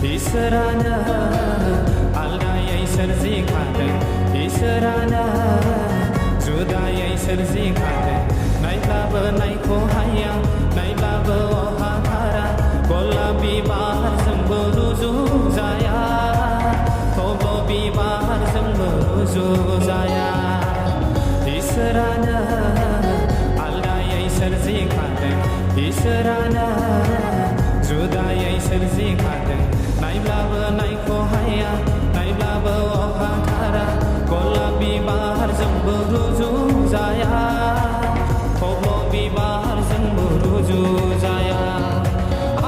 Isarana aldaya sarzi khade Isarana judaya sarzi khade Nai lab nai ko haya nai lab oha thara Kola bibahar samburu jaya Kobo bibahar samburu jaya Isarana aldaya sarzi khade Isarana judaya sarzi khade Nai lava nai ko haya nai lava oha thara kola bibahar jamburu jaya kobo bibahar jamburu jaya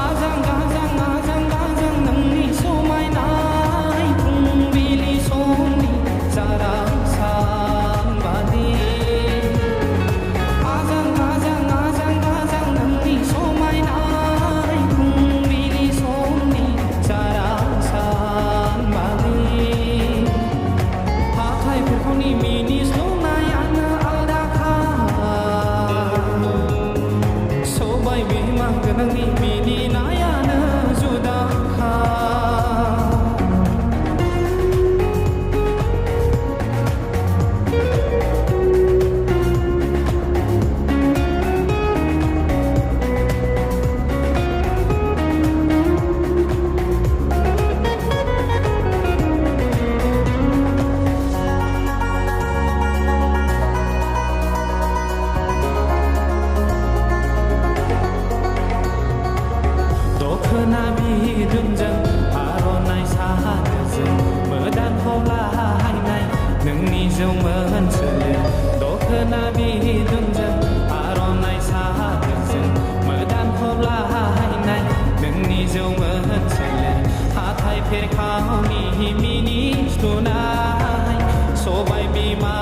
ajang gajang nangni somai nai pungbili somni sarang sambadi ajang gajang nangni somai nai pungbili somni sarang sambadi hathai phukoni mini sonai ana aldakha sobai bima ganangni mini nayana judakha Dokhna bi dunjang aronai sahajang medan hola hainai nungni jauman sele Dokhna bi dunjang aronai sahajang medan hola hainai nungni jauman sele hathai phir khauni mini sunai sobai bima